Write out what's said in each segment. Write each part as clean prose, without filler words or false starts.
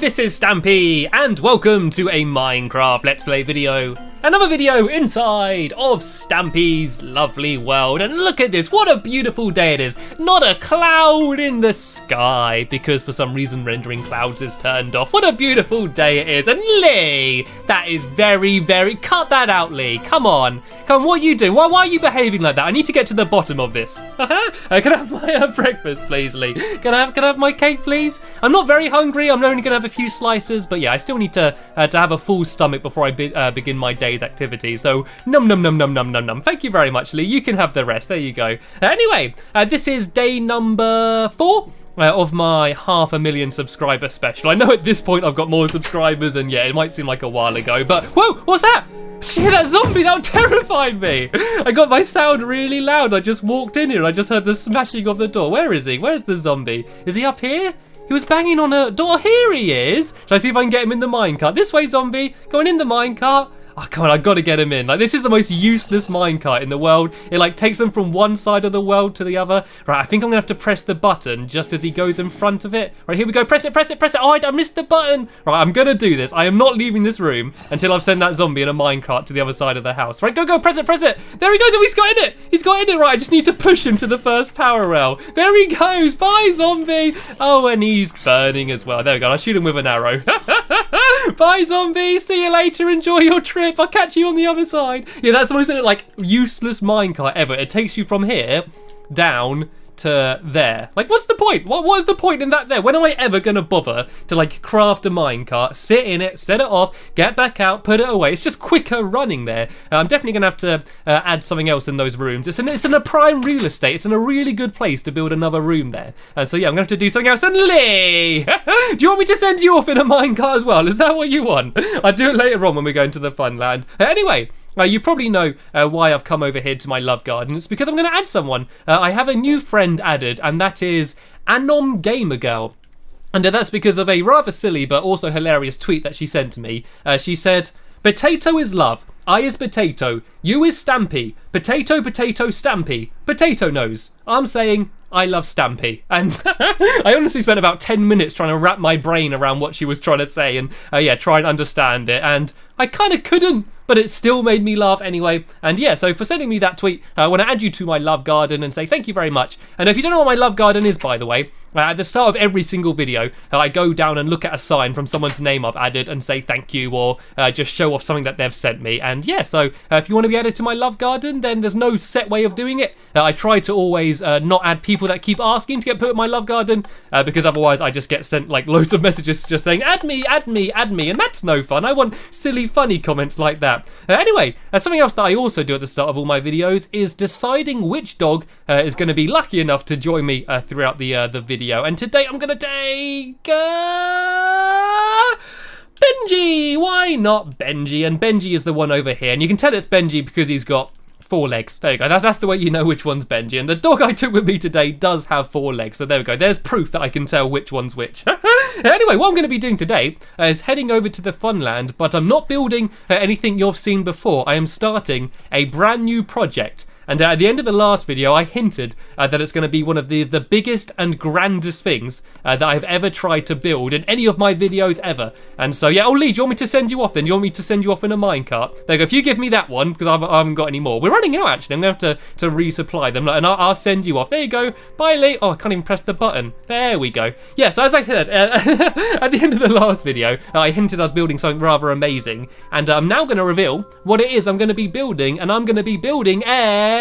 this is Stampy, and welcome to a Minecraft Let's Play video. Another video inside of Stampy's lovely world, and look at this, what a beautiful day it is. Not a cloud in the sky, because for some reason rendering clouds is turned off. What a beautiful day it is, and Lee, that is very, cut that out, Lee, come on, what are you doing? Why are you behaving like that? I need to get to the bottom of this. Can I have my breakfast, please, Lee? Can I have my cake, please? I'm not very hungry, I'm only gonna have a few slices, but yeah, I still need to have a full stomach before I begin my day's activity. So num. Thank you very much, Lee. You can have the rest. There you go. Anyway, this is day number 4. Of my 500,000 subscriber special. I know at this point I've got more subscribers, and yeah, it might seem like a while ago, but whoa, what's that? Did you hear that zombie? That terrified me. I got my sound really loud. I just walked in here and I just heard the smashing of the door. Where is he? Where's the zombie? Is he up here? He was banging on a door. Here he is. Shall I see if I can get him in the minecart? This way, zombie. Going in the minecart. Oh, come on, I gotta get him in. Like, this is the most useless minecart in the world. It, like, takes them from one side of the world to the other. Right, I think I'm gonna have to press the button just as he goes in front of it. Right, here we go. Press it. Oh, I missed the button. Right, I'm gonna do this. I am not leaving this room until I've sent that zombie in a minecart to the other side of the house. Right, go, press it. There he goes. Oh, he's got in it. He's got in it. Right, I just need to push him to the first power rail. There he goes. Bye, zombie. Oh, and he's burning as well. There we go. I'll shoot him with an arrow. Bye, zombie. See you later. Enjoy your trip. I'll catch you on the other side. Yeah, that's the most like useless minecart ever. It takes you from here down to there. Like, what's the point? What is the point in that there? When am I ever gonna bother to like craft a minecart, sit in it, set it off, get back out, put it away? It's just quicker running there. I'm definitely gonna have to add something else in those rooms. It's in a prime real estate. It's in a really good place to build another room there. So yeah, I'm gonna have to do something else. And Lee, do you want me to send you off in a minecart as well? Is that what you want? I'll do it later on when we go into the fun land. Anyway. You probably know why I've come over here to my love garden. It's because I'm going to add someone. I have a new friend added, and that is Anom Gamer Girl. And that's because of a rather silly but also hilarious tweet that she sent to me. She said, "Potato is love. I is potato. You is Stampy. Potato, Stampy. Potato nose. I'm saying I love Stampy." And I honestly spent about 10 minutes trying to wrap my brain around what she was trying to say and yeah, try and understand it. And I kind of couldn't, but it still made me laugh anyway. And yeah, so for sending me that tweet, I want to add you to my love garden and say thank you very much. And if you don't know what my love garden is, by the way, at the start of every single video, I go down and look at a sign from someone's name I've added and say thank you, or just show off something that they've sent me. And yeah, so if you want to be added to my love garden, then there's no set way of doing it. I try to always not add people that keep asking to get put in my love garden, because otherwise I just get sent like loads of messages just saying add me, and that's no fun. I want silly funny comments like that. Anyway, something else that I also do at the start of all my videos is deciding which dog is going to be lucky enough to join me throughout the video. And today I'm going to take Benji. Why not Benji? And Benji is the one over here, and you can tell it's Benji because he's got 4 legs. There you go. That's the way you know which one's Benji. And the dog I took with me today does have 4 legs. So there we go. There's proof that I can tell which one's which. Anyway, what I'm going to be doing today is heading over to the Funland, but I'm not building anything you've seen before. I am starting a brand new project. And at the end of the last video, I hinted that it's going to be one of the biggest and grandest things that I've ever tried to build in any of my videos ever. And so, yeah, Lee, do you want me to send you off then? Do you want me to send you off in a minecart? There you go. If you give me that one, because I haven't got any more. We're running out, actually. I'm going to have to resupply them, and I'll send you off. There you go. Bye, Lee. Oh, I can't even press the button. There we go. Yeah, so as I said, at the end of the last video, I hinted I was building something rather amazing. And I'm now going to reveal what it is I'm going to be building, and I'm going to be building a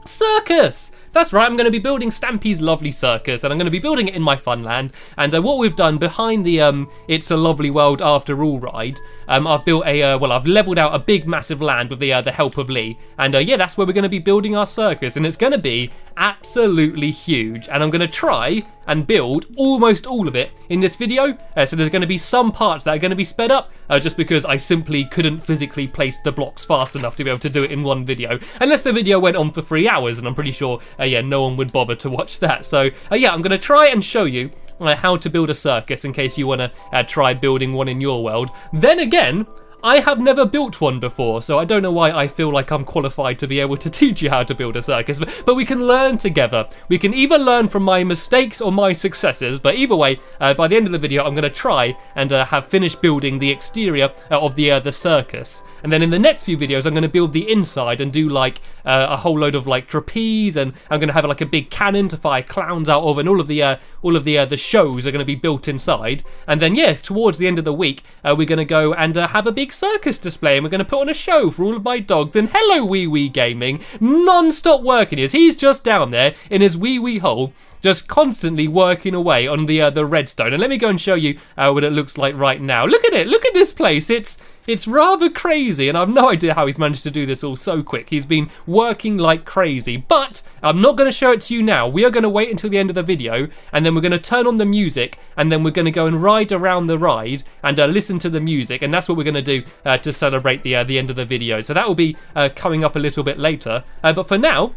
circus. That's right, I'm going to be building Stampy's lovely circus, and I'm going to be building it in my Funland. And what we've done behind the It's a Lovely World After All ride, I've built I've leveled out a big massive land with the help of Lee. And yeah, that's where we're going to be building our circus, and it's going to be absolutely huge. And I'm going to try and build almost all of it in this video. So there's going to be some parts that are going to be sped up, just because I simply couldn't physically place the blocks fast enough to be able to do it in one video. Unless the video went on for 3 hours, and I'm pretty sure yeah, no one would bother to watch that. So yeah, I'm going to try and show you how to build a circus in case you want to try building one in your world. Then again, I have never built one before, so I don't know why I feel like I'm qualified to be able to teach you how to build a circus, but we can learn together. We can either learn from my mistakes or my successes, but either way, by the end of the video, I'm going to try and have finished building the exterior of the circus. And then in the next few videos, I'm going to build the inside and do like a whole load of like trapeze, and I'm going to have like a big cannon to fire clowns out of, and all of the shows are going to be built inside. And then yeah, towards the end of the week, we're going to go and have a big circus display, and we're going to put on a show for all of my dogs. And hello, Wee Wee Gaming, non-stop working is. He's just down there in his wee wee hole, just constantly working away on the redstone. And let me go and show you what it looks like right now. Look at it, look at this place. It's rather crazy, and I've no idea how he's managed to do this all so quick. He's been working like crazy, but I'm not going to show it to you now. We are going to wait until the end of the video, and then we're going to turn on the music, and then we're going to go and ride around the ride and listen to the music, and that's what we're going to do to celebrate the end of the video. So that will be coming up a little bit later, but for now,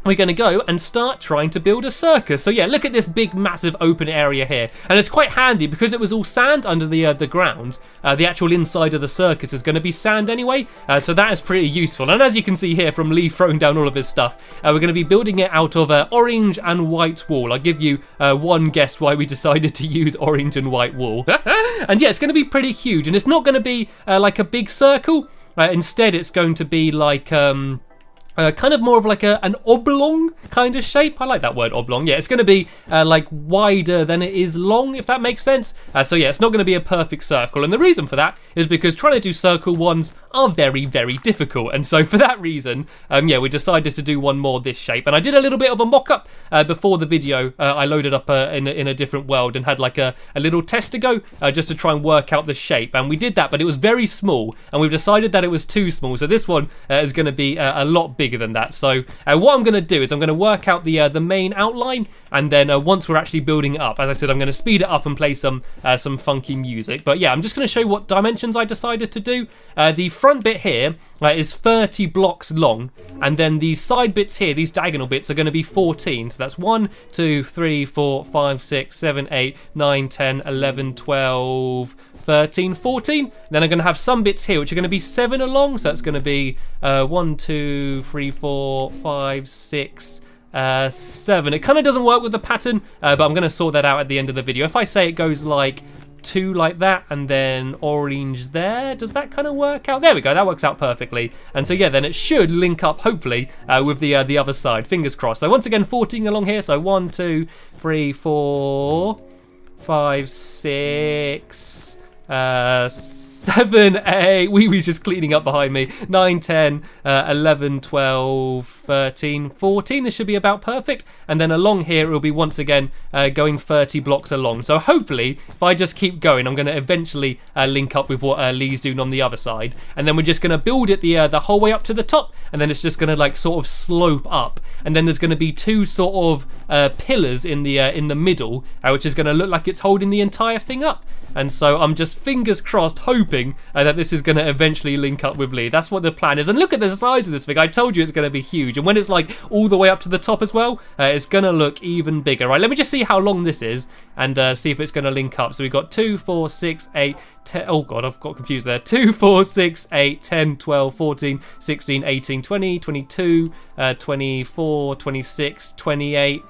we're going to go and start trying to build a circus. So yeah, look at this big massive open area here, and it's quite handy because it was all sand under the ground. The actual inside of the circus is going to be sand anyway, so that is pretty useful. And as you can see here from Lee throwing down all of his stuff, we're going to be building it out of orange and white wool. I'll give you one guess why we decided to use orange and white wool. And yeah, it's going to be pretty huge, and it's not going to be like a big circle. Instead, it's going to be like kind of more of like an oblong kind of shape. I like that word, oblong. Yeah, it's going to be like wider than it is long, if that makes sense. So yeah, it's not going to be a perfect circle. And the reason for that is because trying to do circle ones are very, very difficult. And so for that reason, yeah, we decided to do one more this shape. And I did a little bit of a mock-up before the video. I loaded up in a different world and had like a little test to go just to try and work out the shape. And we did that, but it was very small. And we've decided that it was too small. So this one is going to be a lot bigger than that. So what I'm going to do is I'm going to work out the main outline, and then once we're actually building it up, as I said, I'm going to speed it up and play some funky music. But yeah, I'm just going to show you what dimensions I decided to do. The front bit here is 30 blocks long, and then the side bits here, these diagonal bits, are going to be 14. So that's 1, 2, 3, 4, 5, 6, 7, 8, 9, 10, 11, 12, 13, 14. Then I'm going to have some bits here which are going to be 7 along, so that's going to be 1, 2, 3, 4, 5, 6, 7. It kind of doesn't work with the pattern, but I'm going to sort that out at the end of the video. If I say it goes like 2 like that, and then orange there, does that kind of work out? There we go, that works out perfectly. And so yeah, then it should link up hopefully with the other side, fingers crossed. So once again, 14 along here, so 1, 2, 3, 4, 5, 6, 7, 8, Wee Wee's just cleaning up behind me, 9, 10, 11, 12, 13, 14, this should be about perfect. And then along here, it will be once again going 30 blocks along. So hopefully, if I just keep going, I'm going to eventually link up with what Lee's doing on the other side. And then we're just going to build it the whole way up to the top, and then it's just going to like sort of slope up. And then there's going to be 2 sort of pillars in the middle, which is going to look like it's holding the entire thing up. And so I'm just fingers crossed hoping that this is going to eventually link up with Lee. That's what the plan is. And look at the size of this thing. I told you it's going to be huge. And when it's like all the way up to the top as well, it's going to look even bigger. Right, let me just see how long this is and see if it's going to link up. So we've got 2, 4, 6, 8, 10. Oh God, I've got confused there. 2, 4, 6, 8, 10, 12, 14, 16, 18, 20, 22, 24, 26, 28,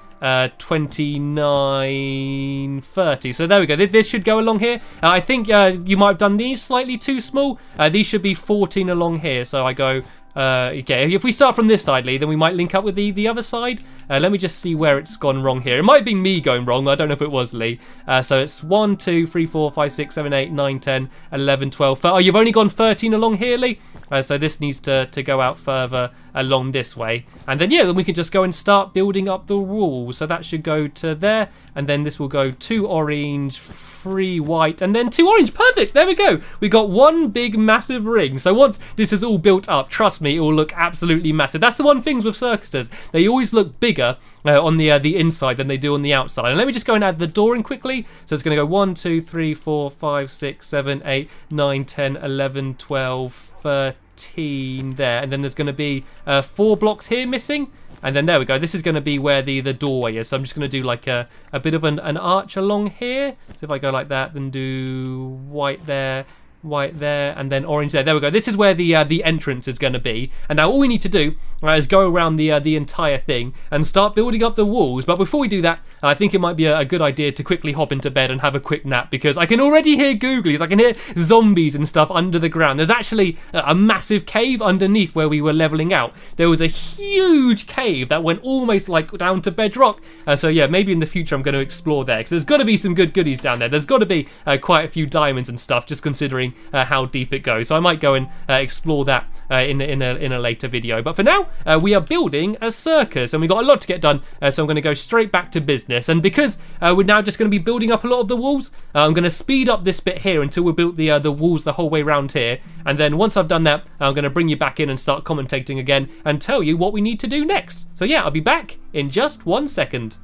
29, 30. So there we go. This should go along here. I think you might have done these slightly too small. These should be 14 along here. So I go, okay, if we start from this side, Lee, then we might link up with the other side. Let me just see where it's gone wrong here. It might be me going wrong. I don't know if it was Lee. So it's 1, 2, 3, 4, 5, 6, 7, 8, 9, 10, 11, 12. Oh, you've only gone 13 along here, Lee. So this needs to go out further along this way. And then, yeah, then we can just go and start building up the wall. So that should go to there. And then this will go 2 orange, 3 white, and then 2 orange. Perfect. There we go. We got one big massive ring. So once this is all built up, trust me, it will look absolutely massive. That's the one thing with circuses. They always look bigger on the inside than they do on the outside. And let me just go and add the door in quickly. So it's going to go 1, 2, 3, 4, 5, 6, 7, 8, 9, 10, 11, 12, 13 there. And then there's going to be 4 blocks here missing. And then there we go. This is going to be where the doorway is. So I'm just going to do like a bit of an arch along here. So if I go like that, then do white there, white there, and then orange there. There we go. This is where the entrance is going to be. And now all we need to do is go around the entire thing and start building up the walls. But before we do that, I think it might be a good idea to quickly hop into bed and have a quick nap, because I can already hear googlies. I can hear zombies and stuff under the ground. There's actually a massive cave underneath where we were leveling out. There was a huge cave that went almost like down to bedrock. So yeah, maybe in the future I'm going to explore there, because there's got to be some good goodies down there. There's got to be quite a few diamonds and stuff, just considering how deep it goes. So I might go and explore that in a later video. But for now, we are building a circus, and we've got a lot to get done. So I'm going to go straight back to business. And because we're now just going to be building up a lot of the walls, I'm going to speed up this bit here until we built the walls the whole way around here. And then once I've done that, I'm going to bring you back in and start commentating again and tell you what we need to do next. So yeah, I'll be back in just 1 second.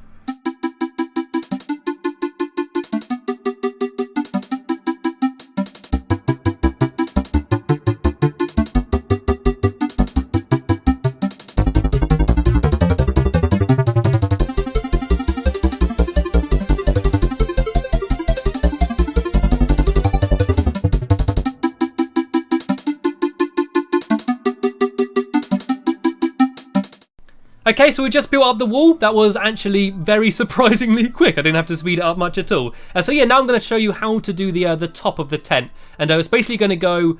Okay, so we just built up the wall. That was actually very surprisingly quick. I didn't have to speed it up much at all. So yeah, now I'm going to show you how to do the top of the tent. And it's basically going to go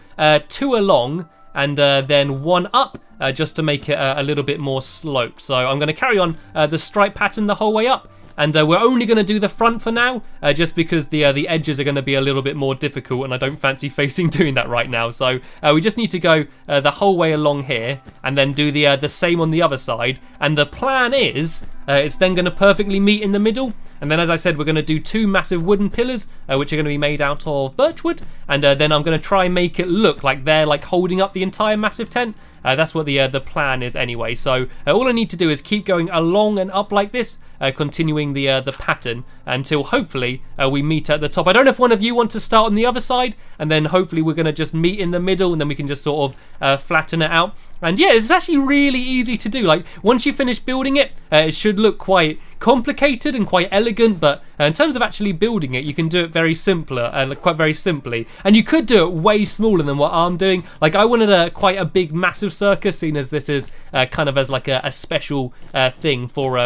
2 along and then 1 up, just to make it a little bit more sloped. So I'm going to carry on the stripe pattern the whole way up. And we're only going to do the front for now, just because the edges are going to be a little bit more difficult, and I don't fancy facing doing that right now. So we just need to go the whole way along here, and then do the same on the other side. And the plan is, it's then going to perfectly meet in the middle. And then, as I said, we're going to do 2 massive wooden pillars, which are going to be made out of birchwood. And then I'm going to try and make it look like they're like holding up the entire massive tent. That's what the plan is anyway. So all I need to do is keep going along and up like this, continuing the pattern until hopefully we meet at the top. I don't know if one of you want to start on the other side, and then hopefully we're going to just meet in the middle, and then we can just sort of flatten it out. And yeah, it's actually really easy to do. Like, once you finish building it, it should look quite complicated and quite elegant, but in terms of actually building it, you can do it very quite very simply. And you could do it way smaller than what I'm doing. Like, I wanted quite a big, massive circus, seeing as this is kind of as like a special thing for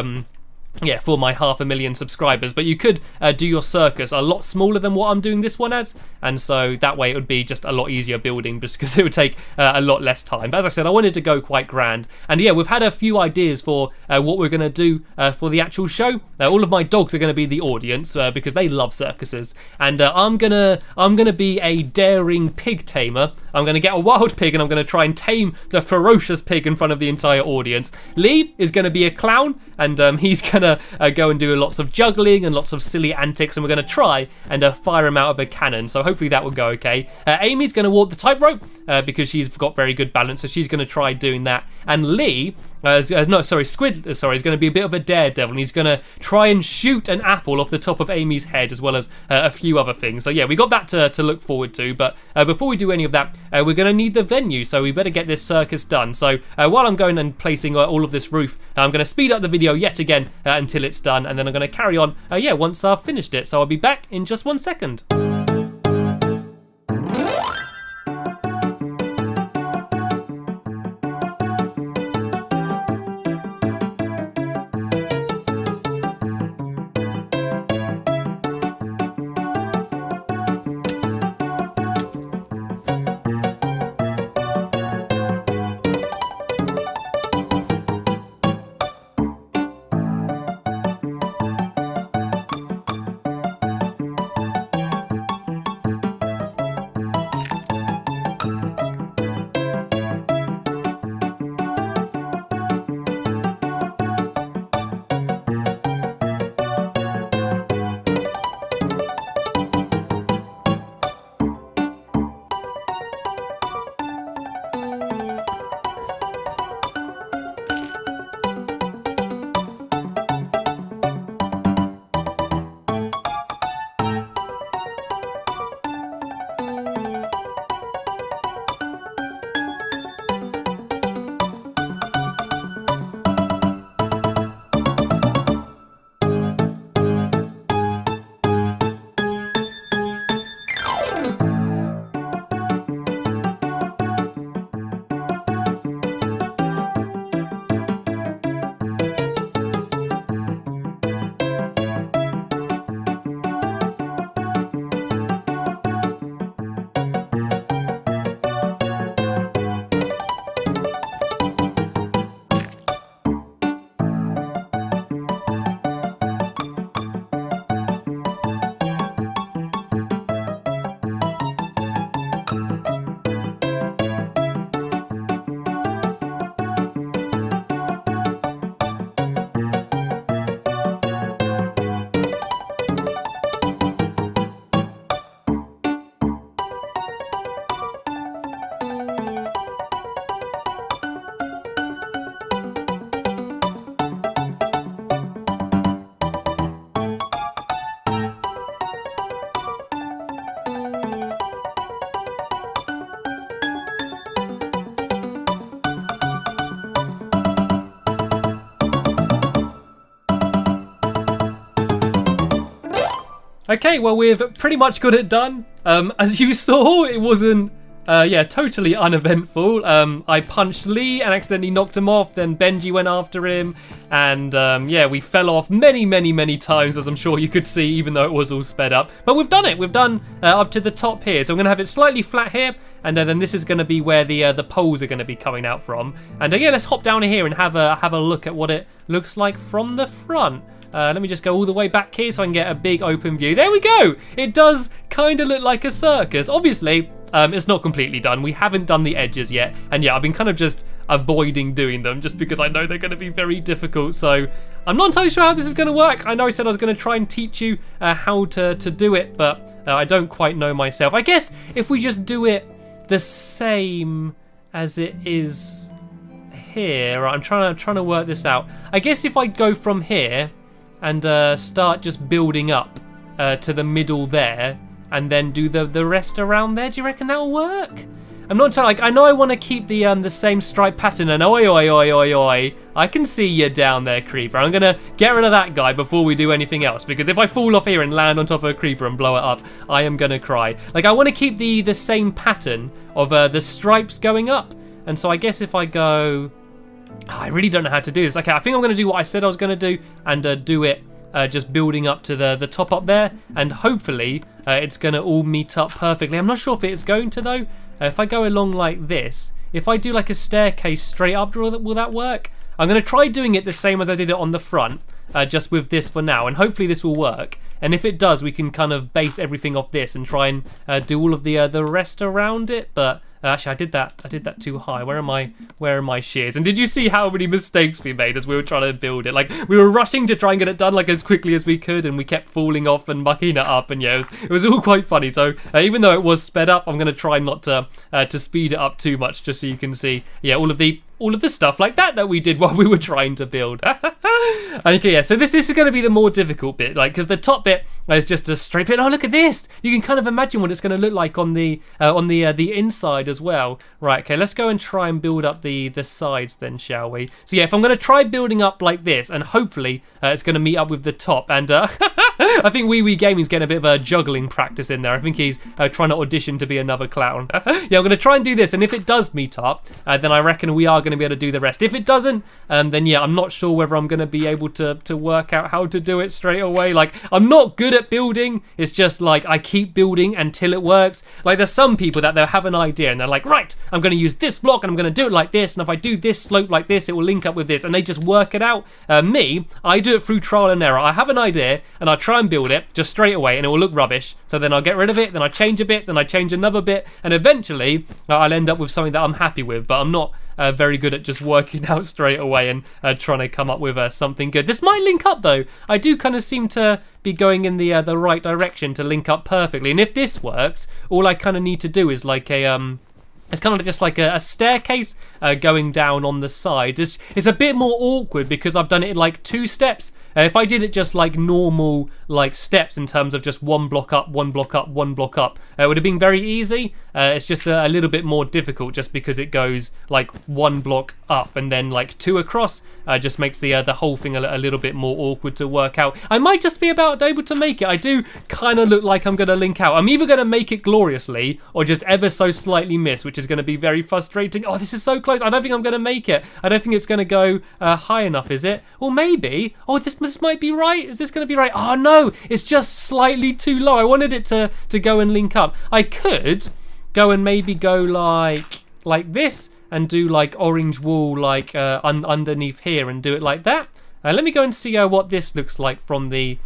for my 500,000 subscribers. But you could do your circus a lot smaller than what I'm doing this one as, and so that way it would be just a lot easier building, just because it would take a lot less time. But as I said, I wanted to go quite grand, and yeah, we've had a few ideas for what we're going to do for the actual show. All of my dogs are going to be the audience because they love circuses, and I'm gonna be a daring pig tamer. I'm going to get a wild pig, and I'm going to try and tame the ferocious pig in front of the entire audience. Lee is going to be a clown, and he's gonna go and do lots of juggling and lots of silly antics, and we're going to try and fire him out of a cannon. So hopefully that will go okay. Amy's going to walk the tightrope because she's got very good balance, so she's going to try doing that. And Lee, Squid is going to be a bit of a daredevil, and he's going to try and shoot an apple off the top of Amy's head, as well as a few other things. So yeah, we got that to look forward to. But before we do any of that, we're going to need the venue, so we better get this circus done. So while I'm going and placing all of this roof, I'm going to speed up the video yet again until it's done, and then I'm going to carry on once I've finished it. So I'll be back in just 1 second. Okay, well, we've pretty much got it done. As you saw, it wasn't, totally uneventful. I punched Lee and accidentally knocked him off, then Benji went after him, and we fell off many times, as I'm sure you could see, even though it was all sped up. But we've done it. We've done up to the top here, so I'm going to have it slightly flat here, and then this is going to be where the poles are going to be coming out from. And again, let's hop down here and have a look at what it looks like from the front. Let me just go all the way back here so I can get a big open view. There we go! It does kind of look like a circus. Obviously, it's not completely done. We haven't done the edges yet. And yeah, I've been kind of just avoiding doing them just because I know they're going to be very difficult. So I'm not entirely sure how this is going to work. I know I said I was going to try and teach you how to do it, but I don't quite know myself. I guess if we just do it the same as it is here. I'm trying to work this out. I guess if I go from here and start just building up to the middle there, and then do the rest around there. Do you reckon that'll work? I'm not entirely, I know I want to keep the same stripe pattern, and oi, I can see you down there, creeper. I'm gonna get rid of that guy before we do anything else, because if I fall off here and land on top of a creeper and blow it up, I am gonna cry. Like, I want to keep the same pattern of the stripes going up, and so I guess if I go... I really don't know how to do this. Okay, I think I'm going to do what I said I was going to do and do it just building up to the top up there, and hopefully it's going to all meet up perfectly. I'm not sure if it's going to though. If I go along like this, if I do like a staircase straight up, will that work? I'm going to try doing it the same as I did it on the front, just with this for now, and hopefully this will work. And if it does, we can kind of base everything off this and try and do all of the rest around it. But actually, I did that too high. Where are my shears? And did you see how many mistakes we made as we were trying to build it? Like, we were rushing to try and get it done like as quickly as we could, and we kept falling off and mucking it up. And yeah, it was all quite funny. So even though it was sped up, I'm going to try not to speed it up too much, just so you can see, yeah, all of the stuff like that we did while we were trying to build. Okay, yeah, so this is going to be the more difficult bit, like, because the top bit is just a straight bit. Oh, look at this! You can kind of imagine what it's going to look like on the inside as well. Right, okay, let's go and try and build up the sides then, shall we? So yeah, if I'm going to try building up like this, and hopefully it's going to meet up with the top, and I think Wee Gaming's getting a bit of a juggling practice in there. I think he's trying to audition to be another clown. Yeah, I'm going to try and do this, and if it does meet up, then I reckon we are going to be able to do the rest. If it doesn't, then yeah, I'm not sure whether I'm going to be able to work out how to do it straight away. Like, I'm not good at building. It's just like I keep building until it works. Like, there's some people that they'll have an idea and they're like, right, I'm going to use this block and I'm going to do it like this, and if I do this slope like this, it will link up with this, and they just work it out. Me, I do it through trial and error. I have an idea and I try and build it just straight away, and it will look rubbish. So then I'll get rid of it, then I change a bit, then I change another bit, and eventually I'll end up with something that I'm happy with. But I'm not very good at just working out straight away and trying to come up with something good. This might link up though. I do kind of seem to be going in the right direction to link up perfectly. And if this works, all I kind of need to do is like it's kind of just like a staircase going down on the sides. It's a bit more awkward because I've done it in like 2 steps. If I did it just like normal like steps in terms of just 1 block up, 1 block up, 1 block up, it would have been very easy. It's just a little bit more difficult just because it goes like 1 block up and then like 2 across. Just makes the whole thing a little bit more awkward to work out. I might just be about able to make it. I do kind of look like I'm going to link out. I'm either going to make it gloriously or just ever so slightly miss, which is going to be very frustrating. Oh, this is so close. I don't think I'm going to make it. I don't think it's going to go high enough, is it? Or maybe. Oh, this might be right. Is this going to be right? Oh, no. It's just slightly too low. I wanted it to go and link up. I could go and maybe go like this and do like orange wool like underneath here and do it like that. Let me go and see what this looks like from the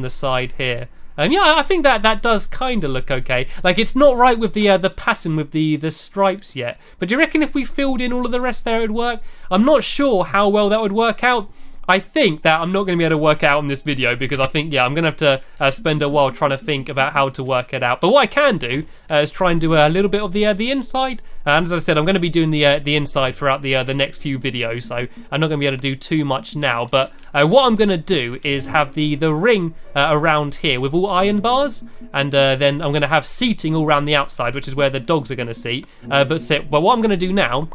side here. Yeah, I think that does kind of look okay. Like, it's not right with the pattern with the stripes yet. But do you reckon if we filled in all of the rest there, it would work? I'm not sure how well that would work out. I think that I'm not going to be able to work it out in this video because I think, yeah, I'm going to have to spend a while trying to think about how to work it out. But what I can do is try and do a little bit of the inside. And as I said, I'm going to be doing the inside throughout the next few videos, so I'm not going to be able to do too much now. But what I'm going to do is have the ring around here with all iron bars, and then I'm going to have seating all around the outside, which is where the dogs are going to seat. But what I'm going to do now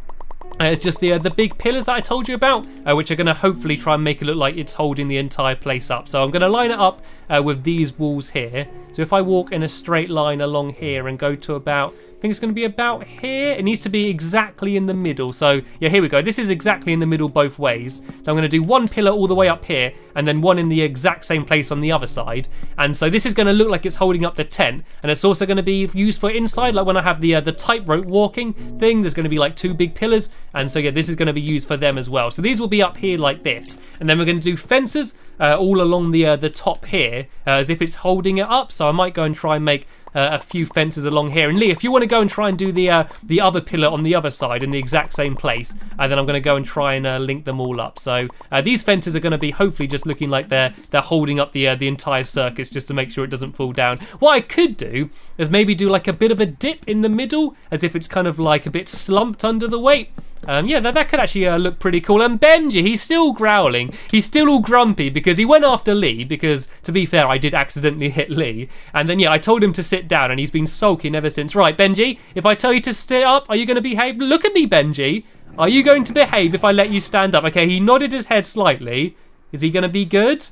It's just the big pillars that I told you about, which are going to hopefully try and make it look like it's holding the entire place up. So I'm going to line it up with these walls here. So if I walk in a straight line along here and go to about, I think it's going to be about here. It needs to be exactly in the middle. So yeah, here we go. This is exactly in the middle both ways. So I'm going to do one pillar all the way up here and then one in the exact same place on the other side. And so this is going to look like it's holding up the tent, and it's also going to be used for inside, like when I have the tightrope walking thing, there's going to be like two big pillars, and so yeah, this is going to be used for them as well. So these will be up here like this, and then we're going to do fences all along the top here as if it's holding it up. So I might go and try and make a few fences along here. And Lee, if you want to go and try and do the other pillar on the other side in the exact same place, then I'm going to go and try and link them all up. So these fences are going to be hopefully just looking like they're holding up the entire circus, just to make sure it doesn't fall down. What I could do is maybe do like a bit of a dip in the middle, as if it's kind of like a bit slumped under the weight. Yeah, that could actually look pretty cool. And Benji, he's still growling. He's still all grumpy because he went after Lee, because, to be fair, I did accidentally hit Lee. And then, yeah, I told him to sit down, and he's been sulking ever since. Right, Benji, if I tell you to sit up, are you going to behave? Look at me, Benji. Are you going to behave if I let you stand up? Okay, he nodded his head slightly. Is he going to be good?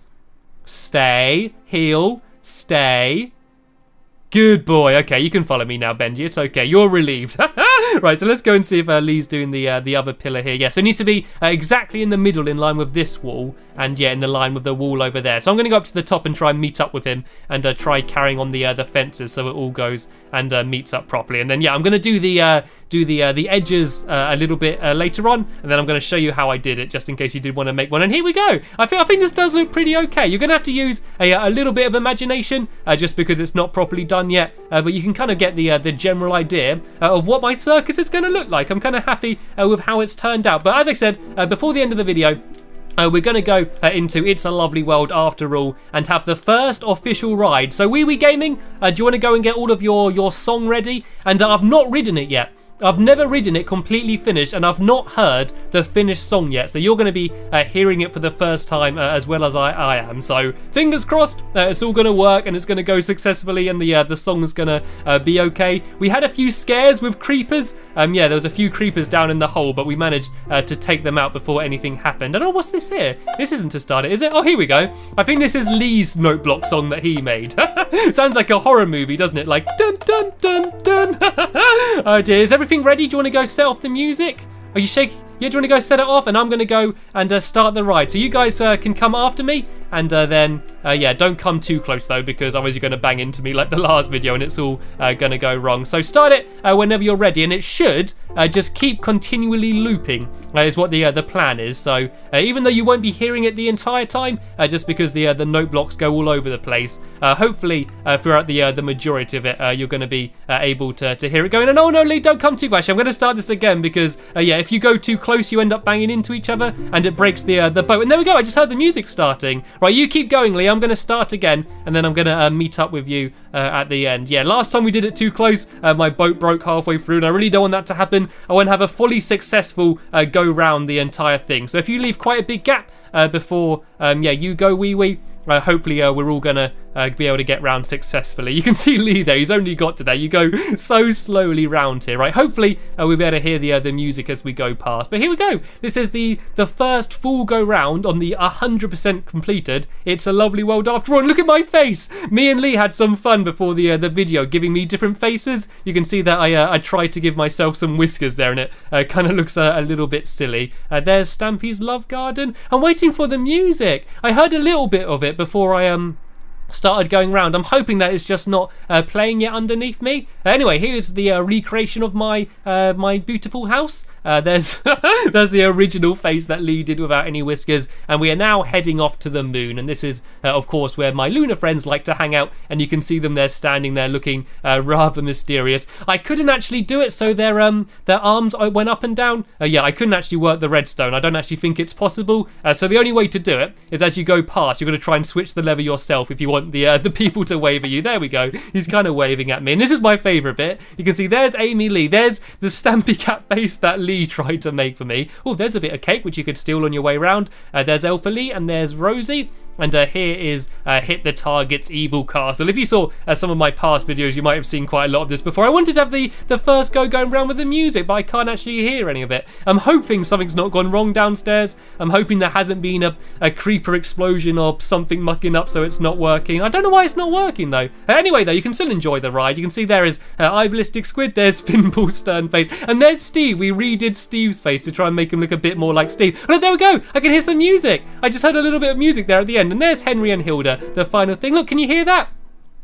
Stay. Heel. Stay. Good boy. Okay, you can follow me now, Benji. It's okay. You're relieved. Right, so let's go and see if Lee's doing the other pillar here. Yeah, so it needs to be exactly in the middle, in line with this wall, and yeah, in the line with the wall over there. So I'm going to go up to the top and try and meet up with him, and try carrying on the fences so it all goes and meets up properly. And then yeah, I'm going to do the edges a little bit later on, and then I'm going to show you how I did it, just in case you did want to make one. And here we go. I think this does look pretty okay. You're going to have to use a little bit of imagination, just because it's not properly done yet, but you can kind of get the general idea of what my circus is going to look like. I'm kind of happy with how it's turned out. But as I said before the end of the video, we're going to go into It's a Lovely World after all, and have the first official ride. So Wee Wee Gaming, do you want to go and get all of your song ready? And I've not ridden it yet. I've never ridden it completely finished, and I've not heard the finished song yet. So you're going to be hearing it for the first time as well as I am. So fingers crossed, it's all going to work and it's going to go successfully, and the song's going to be okay. We had a few scares with creepers. Yeah, there was a few creepers down in the hole, but we managed to take them out before anything happened. And oh, what's this here? This isn't to start it, is it? Oh, here we go. I think this is Lee's note block song that he made. Sounds like a horror movie, doesn't it? Like dun dun dun dun. Oh dear, is everything ready? Do you want to go set off the music? Are you shaking? Yeah, do you want to go set it off? And I'm going to go and start the ride. So you guys can come after me, and then, yeah, don't come too close though, because otherwise you're going to bang into me like the last video and it's all going to go wrong. So start it whenever you're ready, and it should just keep continually looping is what the plan is. So even though you won't be hearing it the entire time, just because the note blocks go all over the place, hopefully throughout the majority of it, you're going to be able to hear it going. And oh no, Lee, don't come too close. I'm going to start this again because, yeah, if you go too close, you end up banging into each other and it breaks the boat. And there we go, I just heard the music starting. Right, you keep going, Lee. I'm going to start again, and then I'm going to meet up with you at the end. Yeah, last time we did it too close, my boat broke halfway through, and I really don't want that to happen. I want to have a fully successful go round the entire thing. So if you leave quite a big gap before, yeah, you go wee wee, hopefully we're all gonna be able to get round successfully. You can see Lee there, he's only got to there. You go so slowly round here, right? Hopefully we'll be able to hear the music as we go past. But here we go. This is the first full go round on the 100% completed It's a Lovely World after all. And look at my face. Me and Lee had some fun before the video, giving me different faces. You can see that I tried to give myself some whiskers there, and it kind of looks a little bit silly. There's Stampy's Love Garden. I'm waiting for the music. I heard a little bit of it before I started going round. I'm hoping that it's just not playing yet underneath me. Anyway, here's the recreation of my my beautiful house. There's there's the original face that Lee did without any whiskers, and we are now heading off to the moon. And this is of course where my lunar friends like to hang out, and you can see them there standing there looking rather mysterious. I couldn't actually do it, so their arms went up and down. Yeah, I couldn't actually work the redstone. I don't actually think it's possible. So the only way to do it is as you go past, you're going to try and switch the lever yourself if you want the people to wave at you. There we go. He's kind of waving at me, and this is my favourite bit. You can see there's Amy Lee. There's the Stampy Cat face that Lee tried to make for me. Oh, there's a bit of cake which you could steal on your way round. There's Elfa Lee, and there's Rosie. And here is Hit the Target's Evil Castle. If you saw some of my past videos, you might have seen quite a lot of this before. I wanted to have the first go going around with the music, but I can't actually hear any of it. I'm hoping something's not gone wrong downstairs. I'm hoping there hasn't been a creeper explosion or something mucking up so it's not working. I don't know why it's not working though. Anyway though, you can still enjoy the ride. You can see there is Ballistic Squid, there's Finball Stern Face, and there's Steve. We redid Steve's face to try and make him look a bit more like Steve. But there we go, I can hear some music. I just heard a little bit of music there at the end. And there's Henry and Hilda, the final thing. Look, can you hear that?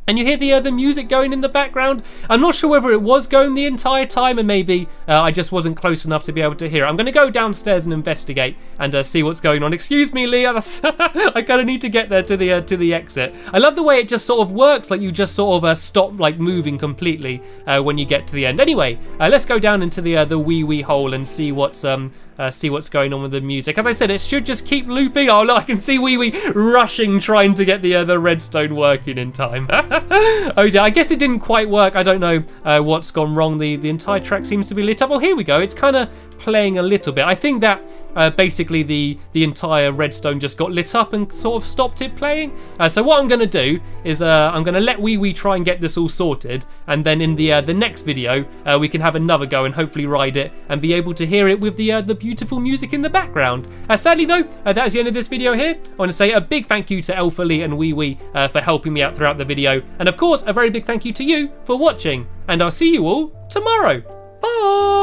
And you hear the music going in the background. I'm not sure whether it was going the entire time, and maybe I just wasn't close enough to be able to hear it. I'm going to go downstairs and investigate and see what's going on. Excuse me, Leah. I kind of need to get there to the exit. I love the way it just sort of works, like you just sort of stop like moving completely when you get to the end. Anyway, let's go down into the wee hole and see what's going on with the music. As I said, it should just keep looping. Oh look, I can see Wee rushing, trying to get the redstone working in time. Oh dear, I guess it didn't quite work. I don't know what's gone wrong. The entire track seems to be lit up. Oh, here we go. It's kind of playing a little bit. I think that basically the entire redstone just got lit up and sort of stopped it playing. So what I'm going to do is I'm going to let Wee try and get this all sorted, and then in the next video we can have another go and hopefully ride it and be able to hear it with the beautiful music in the background. Sadly though, that's the end of this video here. I want to say a big thank you to Alpha Lee and Wee for helping me out throughout the video, and of course a very big thank you to you for watching, and I'll see you all tomorrow. Bye!